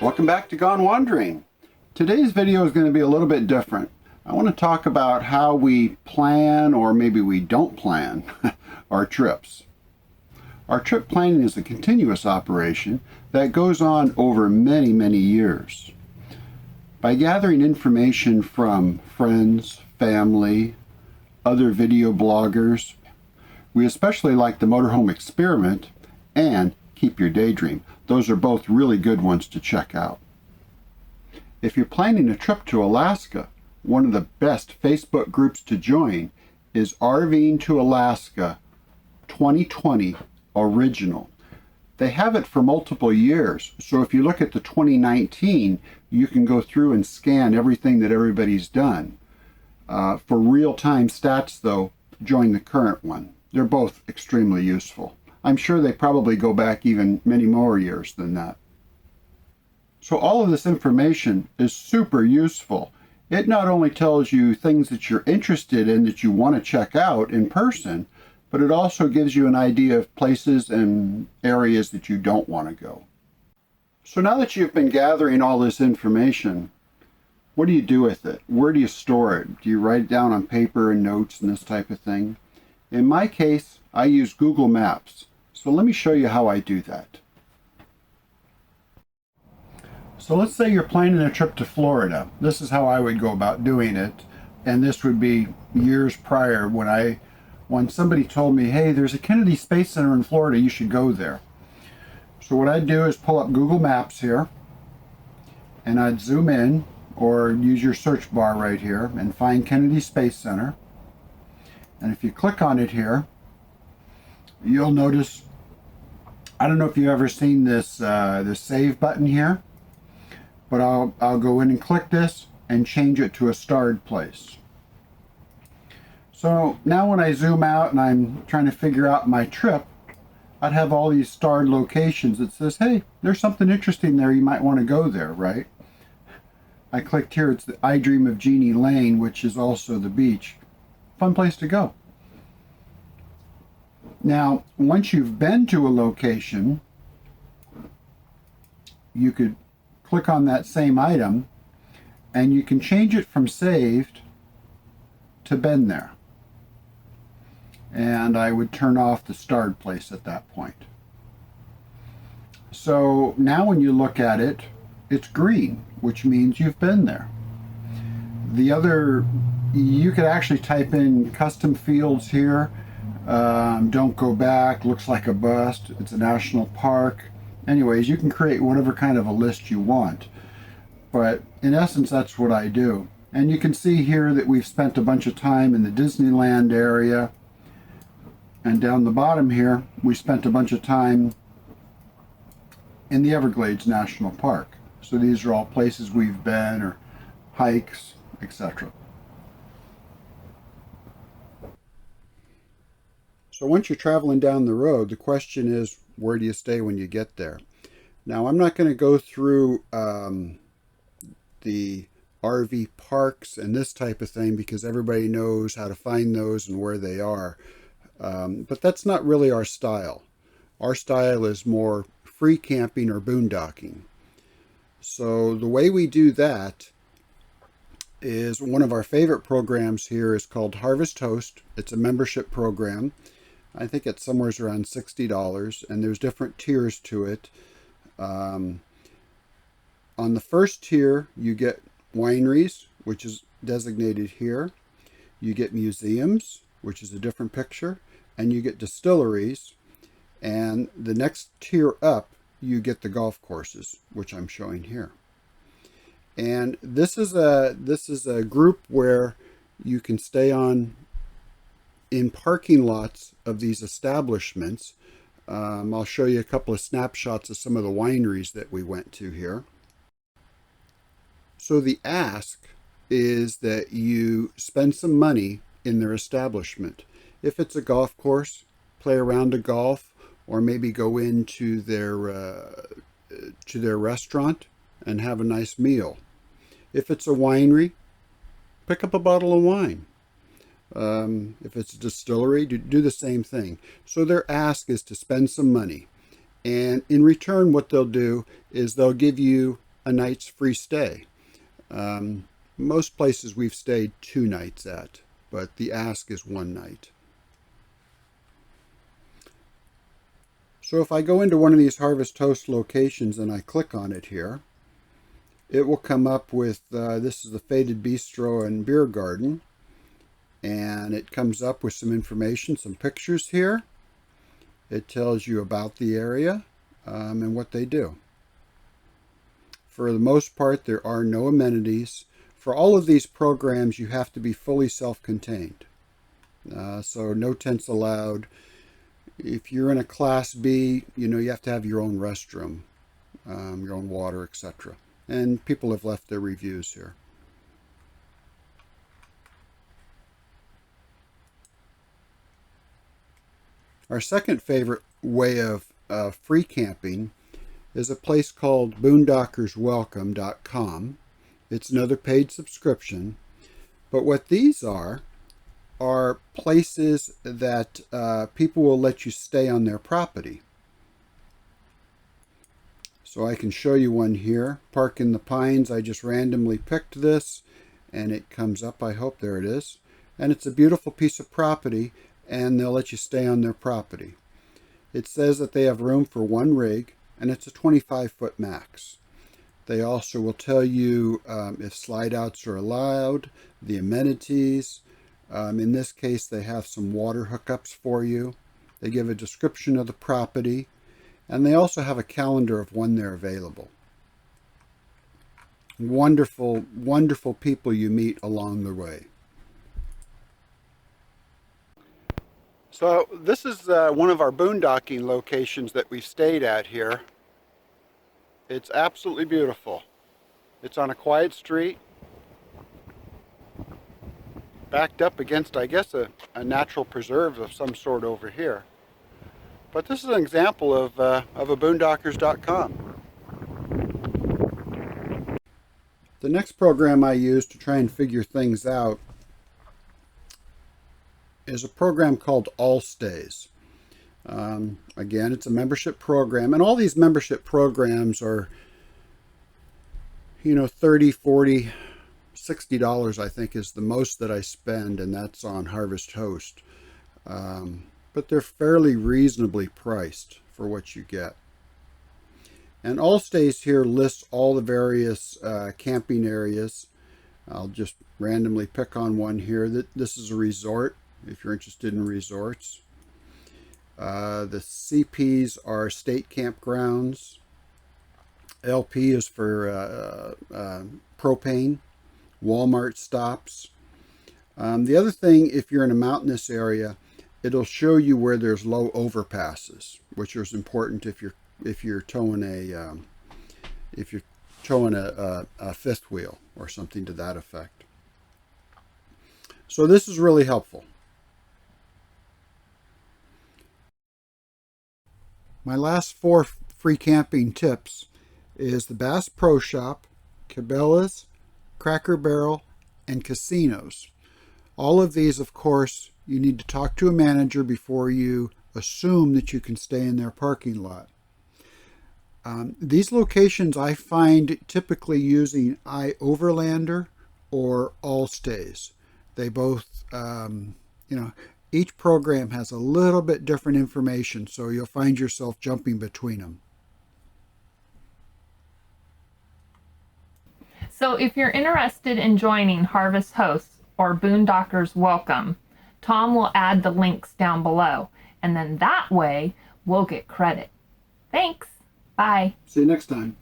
Welcome back to Gone Wandering. Today's video is going to be a little bit different. I want to talk about how we plan, or maybe we don't plan, our trips. Our trip planning is a continuous operation that goes on over many, many years. By gathering information from friends, family, other video bloggers, we especially like the Motorhome Experiment and Keep Your Daydream. Those are both really good ones to check out. If you're planning a trip to Alaska, one of the best Facebook groups to join is RVing to Alaska 2020 Original. They have it for multiple years, so if you look at the 2019, you can go through and scan everything that everybody's done. For real-time stats, though, join the current one. They're both extremely useful. I'm sure they probably go back even many more years than that. So all of this information is super useful. It not only tells you things that you're interested in that you want to check out in person, but it also gives you an idea of places and areas that you don't want to go. So now that you've been gathering all this information, what do you do with it? Where do you store it? Do you write it down on paper and notes and this type of thing? In my case, I use Google Maps. So let me show you how I do that. So let's say you're planning a trip to Florida. This is how I would go about doing it. And this would be years prior when somebody told me, hey, there's a Kennedy Space Center in Florida, you should go there. So what I'd do is pull up Google Maps here, and I'd zoom in, or use your search bar right here, and find Kennedy Space Center. And if you click on it here, you'll notice, I don't know if you've ever seen this save button here, but I'll go in and click this and change it to a starred place. So now when I zoom out and I'm trying to figure out my trip, I'd have all these starred locations that says, hey, there's something interesting there, you might want to go there, right? I clicked here, it's the I Dream of Jeannie Lane, which is also the beach. Fun place to go. Now, once you've been to a location, you could click on that same item and you can change it from saved to been there. And I would turn off the starred place at that point. So now when you look at it, it's green, which means you've been there. You could actually type in custom fields here. Don't go back, looks like a bust, it's a national park. Anyways, you can create whatever kind of a list you want. But in essence, that's what I do. And you can see here that we've spent a bunch of time in the Disneyland area. And down the bottom here, we spent a bunch of time in the Everglades National Park. So these are all places we've been, or hikes, etc. So once you're traveling down the road, the question is, where do you stay when you get there? Now, I'm not going to go through the RV parks and this type of thing because everybody knows how to find those and where they are. But that's not really our style. Our style is more free camping or boondocking. So the way we do that is, one of our favorite programs here is called Harvest Host. It's a membership program. I think it's somewhere around $60, and there's different tiers to it. On the first tier, you get wineries, which is designated here. You get museums, which is a different picture, and you get distilleries. And the next tier up, you get the golf courses, which I'm showing here. And this is a group where you can stay in parking lots of these establishments. I'll show you a couple of snapshots of some of the wineries that we went to here. So the ask is that you spend some money in their establishment. If it's a golf course, play a round of golf, or maybe go into their restaurant and have a nice meal. If it's a winery, pick up a bottle of wine. If it's a distillery, do the same thing. So their ask is to spend some money. And in return, what they'll do is they'll give you a night's free stay. Most places we've stayed 2 nights at, but the ask is 1 night. So if I go into one of these Harvest Host locations and I click on it here, it will come up with, this is the Faded Bistro and Beer Garden, and it comes up with some information, some pictures here. It tells you about the area and what they do. For the most part, there are no amenities. For all of these programs, you have to be fully self-contained. So no tents allowed. If you're in a Class B, you have to have your own restroom, your own water, etc. And people have left their reviews here. Our second favorite way of free camping is a place called BoondockersWelcome.com. It's another paid subscription. But what these are places that people will let you stay on their property. So I can show you one here. Park in the Pines. I just randomly picked this and it comes up. I hope there it is. And it's a beautiful piece of property and they'll let you stay on their property. It says that they have room for 1 rig and it's a 25-foot max. They also will tell you if slide outs are allowed, the amenities. In this case, they have some water hookups for you. They give a description of the property, and they also have a calendar of when they're available. Wonderful, wonderful people you meet along the way. So this is one of our boondocking locations that we stayed at here. It's absolutely beautiful. It's on a quiet street, backed up against, I guess, a natural preserve of some sort over here. But this is an example of a BoonDockers.com. The next program I use to try and figure things out is a program called All Stays. Again, it's a membership program, and all these membership programs are, $30, $40, $60, I think, is the most that I spend, and that's on Harvest Host. But they're fairly reasonably priced for what you get. And All Stays here lists all the various camping areas. I'll just randomly pick on one here. This is a resort, if you're interested in resorts. The CPs are state campgrounds. LP is for propane. Walmart stops. The other thing, if you're in a mountainous area, it'll show you where there's low overpasses, which is important if you're towing a fifth wheel or something to that effect. So this is really helpful. My last 4 free camping tips is the Bass Pro Shop, Cabela's, Cracker Barrel, and casinos. All of these, of course, you need to talk to a manager before you assume that you can stay in their parking lot. These locations I find typically using IOverlander or All Stays. They both, each program has a little bit different information, so you'll find yourself jumping between them. So if you're interested in joining Harvest Hosts or Boondockers Welcome, Tom will add the links down below, and then that way we'll get credit. Thanks. Bye. See you next time.